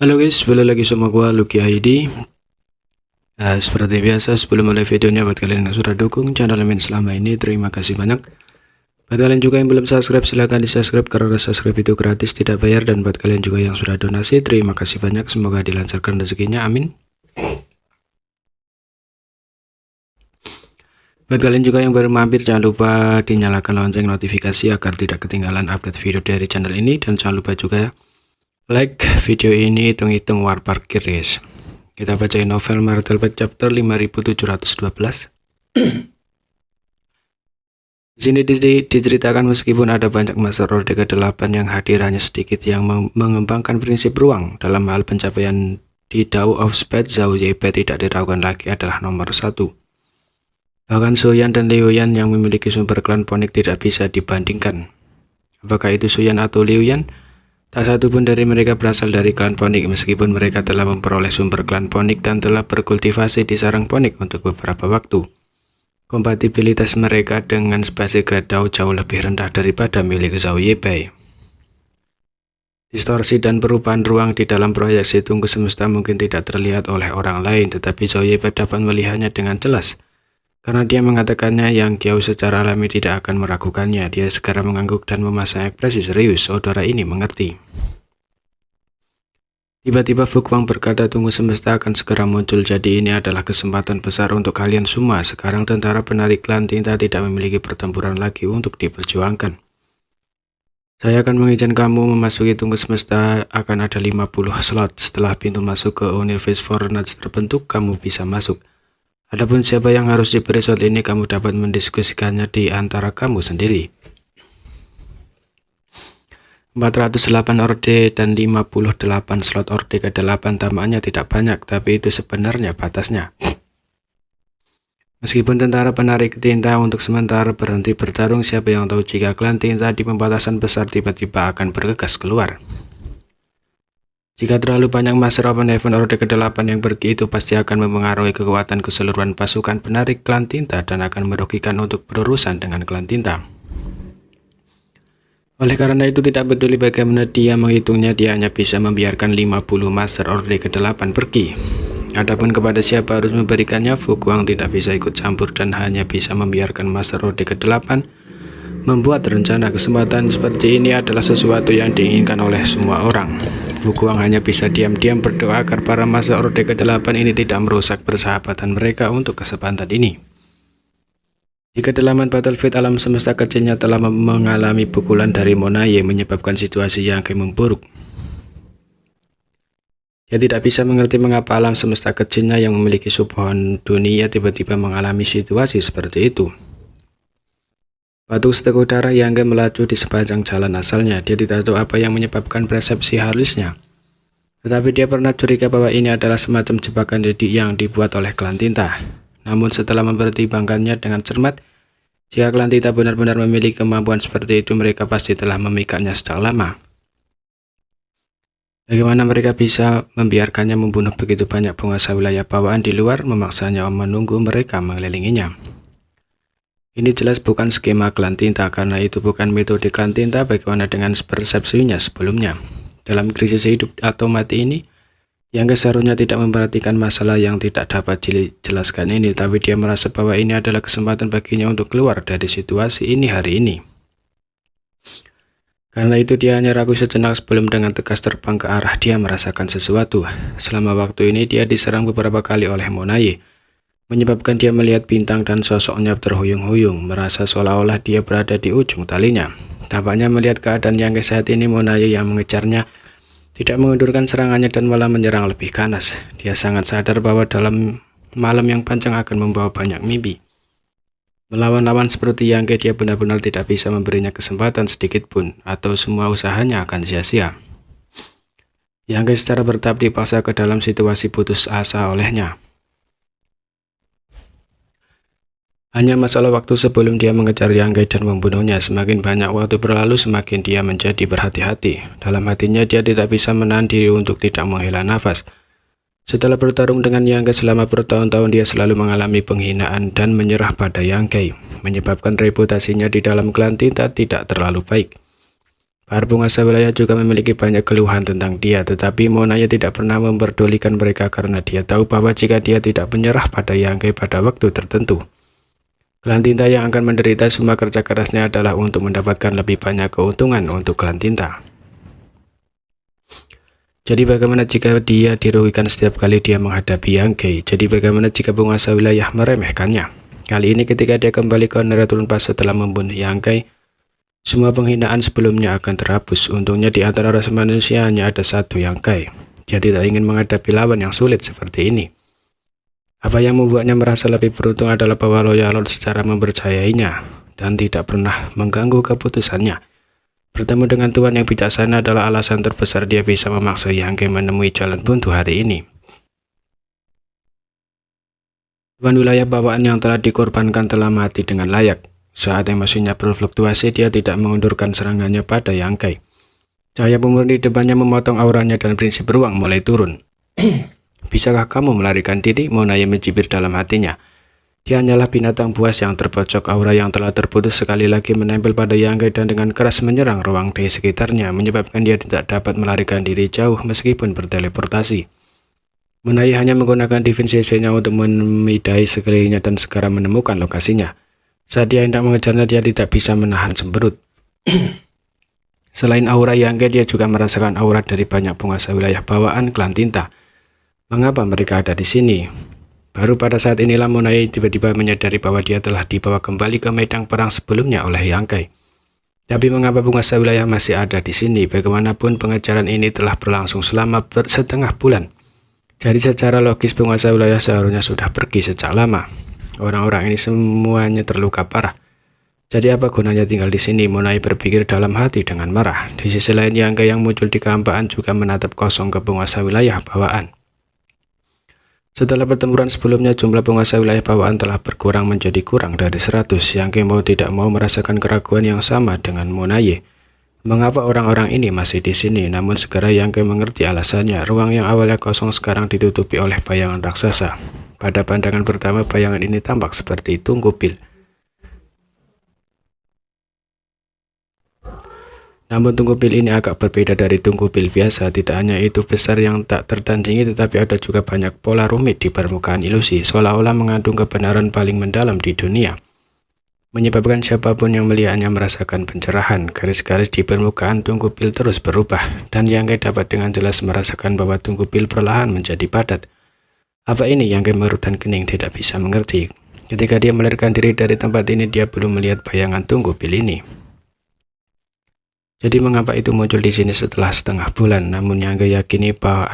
Halo guys, balik lagi sama gua Lucky ID. Seperti biasa sebelum mulai videonya, buat kalian yang sudah dukung channel Min selama ini, terima kasih banyak. Buat kalian juga yang belum subscribe, silahkan di subscribe karena subscribe itu gratis, tidak bayar. Dan buat kalian juga yang sudah donasi, terima kasih banyak, semoga dilancarkan rezekinya, amin. Buat kalian juga yang baru mampir, jangan lupa dinyalakan lonceng notifikasi agar tidak ketinggalan update video dari channel ini. Dan jangan lupa juga like video ini, hitung-hitung war parkir guys. Kita bacain novel Marital Bag chapter 5712. Di sini diceritakan meskipun ada banyak master Orde ke-8 yang hadir, hanya sedikit yang mengembangkan prinsip ruang. Dalam hal pencapaian di Dao of Speed, Zhao Yebe tidak diragukan lagi adalah nomor 1. Bahkan Suyan dan Liu Yan yang memiliki sumber klan Ponik tidak bisa dibandingkan. Apakah itu Suyan atau Liu Yan? Tak satu pun dari mereka berasal dari klan Ponik, meskipun mereka telah memperoleh sumber klan Ponik dan telah berkultivasi di sarang Ponik untuk beberapa waktu. Kompatibilitas mereka dengan spesies grade Dao jauh lebih rendah daripada milik Zhao Yebei. Distorsi dan perubahan ruang di dalam proyeksi tunggu semesta mungkin tidak terlihat oleh orang lain, tetapi Zhao Yebei dapat melihatnya dengan jelas. Karena dia mengatakannya, yang Kiao secara alami tidak akan meragukannya. Dia segera mengangguk dan memasang ekspresi serius. Saudara ini mengerti. Tiba-tiba Fu Guang berkata, tunggu semesta akan segera muncul, jadi ini adalah kesempatan besar untuk kalian semua. Sekarang tentara penarik klan tinta tidak memiliki pertempuran lagi untuk diperjuangkan. Saya akan mengizinkan kamu memasuki tunggu semesta, akan ada 50 slot. Setelah pintu masuk ke Universe Fortnite terbentuk, kamu bisa masuk. Adapun siapa yang harus diberi slot ini, kamu dapat mendiskusikannya di antara kamu sendiri. 408 orde dan 58 slot orde ke-8 tampaknya tidak banyak, tapi itu sebenarnya batasnya. Meskipun tentara penarik tinta untuk sementara berhenti bertarung, siapa yang tahu jika klan tinta di pembatasan besar tiba-tiba akan bergegas keluar. Jika terlalu banyak Master Open Heaven Orde ke-8 yang pergi, itu pasti akan mempengaruhi kekuatan keseluruhan pasukan penarik klan tinta dan akan merugikan untuk berurusan dengan klan tinta. Oleh karena itu, tidak peduli bagaimana dia menghitungnya, dia hanya bisa membiarkan 50 Master Orde ke-8 pergi. Adapun kepada siapa harus memberikannya, Fu Guang tidak bisa ikut campur dan hanya bisa membiarkan Master Orde ke-8 membuat rencana. Kesempatan seperti ini adalah sesuatu yang diinginkan oleh semua orang. Fu Guang hanya bisa diam-diam berdoa agar para Master Orde ke-8 ini tidak merusak persahabatan mereka untuk kesempatan ini. Di kedalaman battlefield, alam semesta kecilnya telah mengalami pukulan dari Monaye, menyebabkan situasi yang memburuk. Dia tidak bisa mengerti mengapa alam semesta kecilnya yang memiliki subhon dunia tiba-tiba mengalami situasi seperti itu. Batu seteguk darah yang melaju di sepanjang jalan asalnya. Dia tidak tahu apa yang menyebabkan persepsi halusnya. Tetapi dia pernah curiga bahwa ini adalah semacam jebakan yang dibuat oleh klan tinta. Namun setelah mempertimbangkannya dengan cermat, jika klan tinta benar-benar memiliki kemampuan seperti itu, mereka pasti telah memikatnya sejak lama. Bagaimana mereka bisa membiarkannya membunuh begitu banyak penguasa wilayah bawaan di luar, memaksanya menunggu mereka mengelilinginya? Ini jelas bukan skema klan tinta, karena itu bukan metode klan tinta. Bagaimana dengan persepsinya sebelumnya? Dalam krisis hidup atau mati ini, yang seharusnya tidak memperhatikan masalah yang tidak dapat dijelaskan ini, tapi dia merasa bahwa ini adalah kesempatan baginya untuk keluar dari situasi ini hari ini. Karena itu dia hanya ragu sejenak sebelum dengan tegas terbang ke arah dia merasakan sesuatu. Selama waktu ini dia diserang beberapa kali oleh Monaye, menyebabkan dia melihat bintang dan sosoknya terhuyung-huyung, merasa seolah-olah dia berada di ujung talinya. Tampaknya melihat keadaan yang saat ini, Monaye yang mengejarnya tidak mengundurkan serangannya dan malah menyerang lebih ganas. Dia sangat sadar bahwa dalam malam yang panjang akan membawa banyak mimpi. Melawan lawan seperti Yang dia benar-benar tidak bisa memberinya kesempatan sedikit pun, atau semua usahanya akan sia-sia. Yang secara bertahap dipaksa ke dalam situasi putus asa olehnya. Hanya masalah waktu sebelum dia mengejar Yang dan membunuhnya. Semakin banyak waktu berlalu, semakin dia menjadi berhati-hati. Dalam hatinya dia tidak bisa menahan diri untuk tidak menghela nafas. Setelah bertarung dengan Yang selama bertahun-tahun, dia selalu mengalami penghinaan dan menyerah pada Yang, menyebabkan reputasinya di dalam klan tinta tidak terlalu baik. Para penguasa wilayah juga memiliki banyak keluhan tentang dia, tetapi Monaye tidak pernah memperdulikan mereka karena dia tahu bahwa jika dia tidak menyerah pada Yangke pada waktu tertentu, klan Tinta yang akan menderita. Semua kerja kerasnya adalah untuk mendapatkan lebih banyak keuntungan untuk klan Tinta. Jadi bagaimana jika dia dirugikan setiap kali dia menghadapi Yangke? Jadi bagaimana jika penguasa wilayah meremehkannya? Kali ini ketika dia kembali ke Neratun Pass setelah membunuh Yangke, semua penghinaan sebelumnya akan terhapus. Untungnya di antara ras manusia hanya ada satu Yangke. Dia tidak ingin menghadapi lawan yang sulit seperti ini. Apa yang membuatnya merasa lebih beruntung adalah bahwa Loyal Lord secara mempercayainya dan tidak pernah mengganggu keputusannya. Bertemu dengan Tuan yang bijaksana adalah alasan terbesar dia bisa memaksa Yangke menemui jalan buntu hari ini. Tuan wilayah bawaan yang telah dikorbankan telah mati dengan layak. Saat emosinya berfluktuasi, dia tidak mengundurkan serangannya pada Yangke. Cahaya pemurni di depannya memotong auranya dan prinsip beruang mulai turun. Bisakah kamu melarikan diri? Monaye mencibir dalam hatinya. Dia hanyalah binatang buas yang terpojok. Aura yang telah terputus sekali lagi menempel pada Yangke dan dengan keras menyerang ruang di sekitarnya, menyebabkan dia tidak dapat melarikan diri jauh meskipun berteleportasi. Monaye hanya menggunakan Divine CC-nya untuk memidai sekelilingnya dan segera menemukan lokasinya. Saat dia hendak mengejarnya, dia tidak bisa menahan cemberut. Selain aura Yangke, dia juga merasakan aura dari banyak penguasa wilayah bawaan klan Tinta. Mengapa mereka ada di sini? Baru pada saat inilah Monaye tiba-tiba menyadari bahwa dia telah dibawa kembali ke medan perang sebelumnya oleh Yangke. Tapi mengapa penguasa wilayah masih ada di sini? Bagaimanapun pengejaran ini telah berlangsung selama setengah bulan. Jadi secara logis penguasa wilayah seharusnya sudah pergi sejak lama. Orang-orang ini semuanya terluka parah. Jadi apa gunanya tinggal di sini? Monaye berpikir dalam hati dengan marah. Di sisi lain, Yangke yang muncul di kehampaan juga menatap kosong ke penguasa wilayah bawaan. Setelah pertempuran sebelumnya, jumlah penguasa wilayah bawaan telah berkurang menjadi kurang dari 100. Yangke mau tidak mau merasakan keraguan yang sama dengan Monaye. Mengapa orang-orang ini masih di sini? Namun segera Yangke mengerti alasannya. Ruang yang awalnya kosong sekarang ditutupi oleh bayangan raksasa. Pada pandangan pertama, bayangan ini tampak seperti Tunku Pil. Namun Tunku Pil ini agak berbeda dari Tunku Pil biasa. Tidak hanya itu besar yang tak tertandingi, tetapi ada juga banyak pola rumit di permukaan ilusi, seolah-olah mengandung kebenaran paling mendalam di dunia, menyebabkan siapapun yang melihatnya merasakan pencerahan. Garis-garis di permukaan Tunku Pil terus berubah, dan Yangke dapat dengan jelas merasakan bahwa Tunku Pil perlahan menjadi padat. Apa ini? Yangke mengerutkan kening, tidak bisa mengerti. Ketika dia melarikan diri dari tempat ini, dia belum melihat bayangan Tunku Pil ini. Jadi mengapa itu muncul di sini setelah setengah bulan? Namun Yangke yakini bahwa